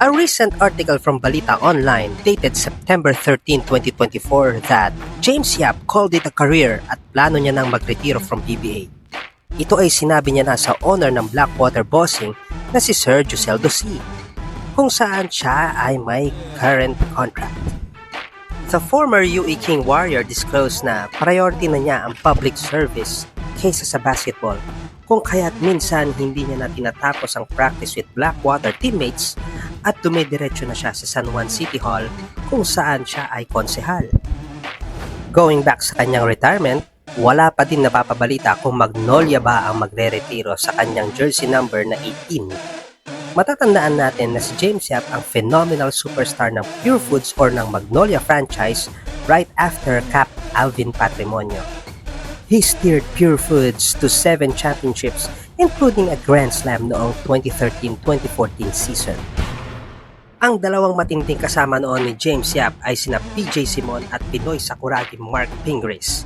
A recent article from Balita Online dated September 13, 2024 that James Yap called it a career at plano niya nang magretiro from PBA. Ito ay sinabi niya na sa owner ng Blackwater Bossing na si Sir Joseldo C, kung saan siya ay may current contract. The former UE King Warrior disclosed na priority na niya ang public service kaysa sa basketball, kung kaya't minsan hindi niya na tinatapos ang practice with Blackwater teammates at dumidiretso na siya sa San Juan City Hall kung saan siya ay konsehal. Going back sa kanyang retirement, wala pa din napapabalita kung Magnolia ba ang magre-retiro sa kanyang jersey number na 18. Matatandaan natin na si James Yap ang phenomenal superstar ng Pure Foods or ng Magnolia franchise right after Cap Alvin Patrimonio. He steered Pure Foods to 7 championships including a Grand Slam noong 2013-2014 season. Ang dalawang matinding kasama noon ni James Yap ay sina PJ Simon at Pinoy Sakuragi Mark Pingris.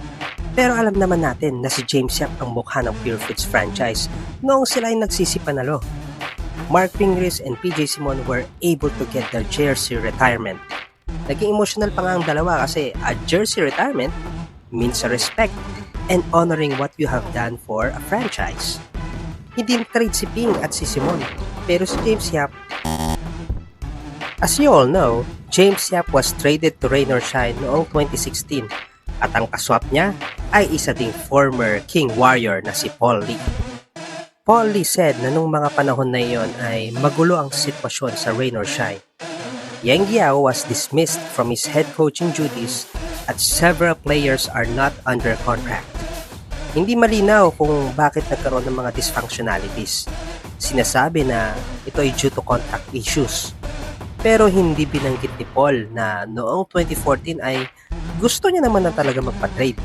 Pero alam naman natin na si James Yap ang mukha ng Pure Foods franchise noong sila ay nagsisipanalo. Mark Pingris and PJ Simon were able to get their jersey retirement. Naging emotional pa nga ang dalawa kasi a jersey retirement means a respect and honoring what you have done for a franchise. Hindi trade si Ping at si Simon, pero si James Yap. As you all know, James Yap was traded to Rain or Shine noong 2016 at ang kaswap niya ay isa ding former King Warrior na si Paul Lee. Paul Lee said na nung mga panahon na iyon ay magulo ang sitwasyon sa Rain or Shine. Yang Giao was dismissed from his head coaching duties at several players are not under contract. Hindi malinaw kung bakit nagkaroon ng mga dysfunctionalities. Sinasabi na ito ay due to contract issues. Pero hindi binanggit ni Paul na noong 2014 ay gusto niya naman na talaga magpa-trade.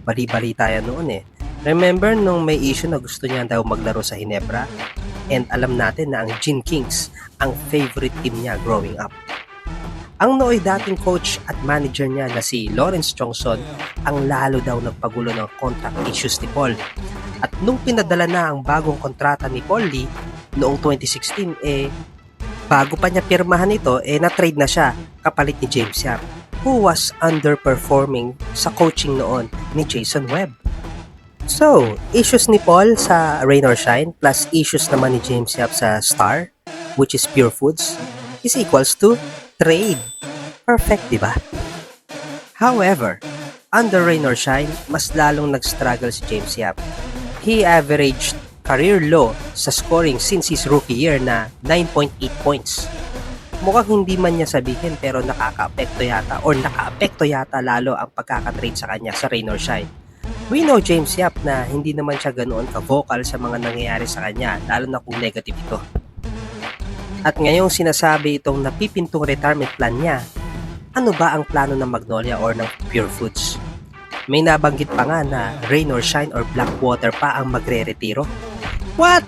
Bali-balita yan noon eh. Remember nung may issue na gusto niya daw maglaro sa Ginebra? And alam natin na ang Gin Kings ang favorite team niya growing up. Ang nooy dating coach at manager niya na si Lawrence Chongson ang lalo daw nagpagulo ng contract issues ni Paul. At nung pinadala na ang bagong kontrata ni Paul Lee noong 2016 bago pa niya pirmahan ito na-trade na siya kapalit ni James Yap, who was underperforming sa coaching noon ni Jason Webb. So, issues ni Paul sa Rain or Shine plus issues naman ni James Yap sa Star, which is Pure Foods, is equals to trade. Perfect, diba? However, under Rain or Shine, mas lalong nag-struggle si James Yap. He averaged career low sa scoring since his rookie year na 9.8 points. Mukhang hindi man niya sabihin pero nakaka-apekto yata lalo ang pagkakatrade sa kanya sa Rain or Shine. We know James Yap na hindi naman siya ganoon ka-vocal sa mga nangyayari sa kanya, lalo na kung negative ito. At ngayong sinasabi itong napipintong retirement plan niya, ano ba ang plano ng Magnolia or ng Pure Foods? May nabanggit pa nga na Rain or Shine or Blackwater pa ang magre-retiro. What?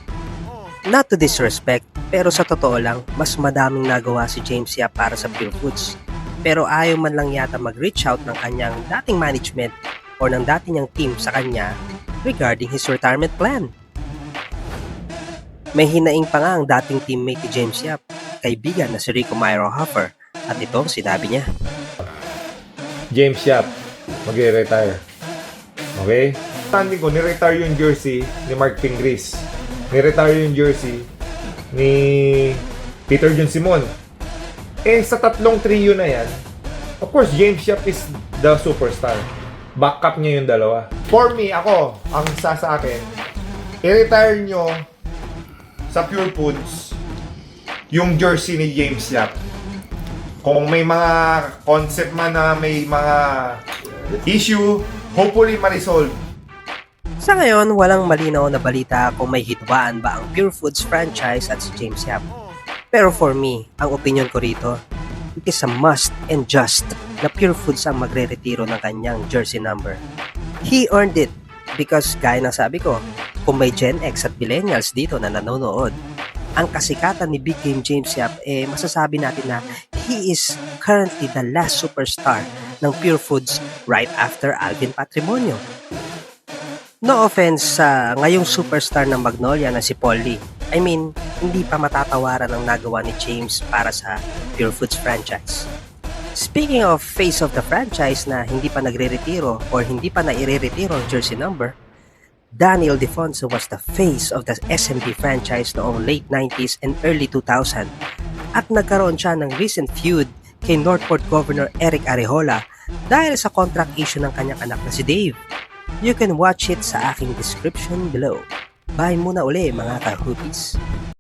Not to disrespect, pero sa totoo lang, mas madaming nagawa si James Yap para sa Pure Foods. Pero ayaw man lang yata mag-reach out ng kanyang dating management o ng dati niyang team sa kanya regarding his retirement plan. May hinaing pa nga ang dating teammate ni James Yap, kaibigan na si Rico Myro Hoffer, at ito sinabi niya. James Yap, magre-retire. Okay? Standing ko, ni-retire yung jersey ni Mark Pingris. Ni-retire yung jersey ni Peter John Simon. Sa tatlong trio na yan, of course, James Yap is the superstar. Backup niya yung dalawa. For me, ako, ang sa akin, i-retire nyo sa Pure Foods yung jersey ni James Yap. Kung may mga concept man na may mga issue, hopefully ma-resolve. Sa ngayon, walang malinaw na balita kung may hitwaan ba ang Pure Foods franchise at si James Yap. Pero for me, ang opinion ko rito, it is a must and just na Pure Foods ang magre-retiro ng kanyang jersey number. He earned it because gaya ng sabi ko, kung may Gen X at Millennials dito na nanonood, ang kasikatan ni Big Game James Yap masasabi natin na he is currently the last superstar ng Pure Foods right after Alvin Patrimonio. No offense sa ngayong superstar ng Magnolia na si Paul Lee, I mean, hindi pa matatawaran ang nagawa ni James para sa Pure Foods franchise. Speaking of face of the franchise na hindi pa nagre-retiro or hindi pa nai-retiro ang jersey number, Daniel Defonso was the face of the SMB franchise noong late 90s and early 2000 at nagkaroon siya ng recent feud kay Northport Governor Eric Arejola dahil sa contract issue ng kanyang anak na si Dave. You can watch it sa aking description below. Bye muna uli mga ka-hoopies.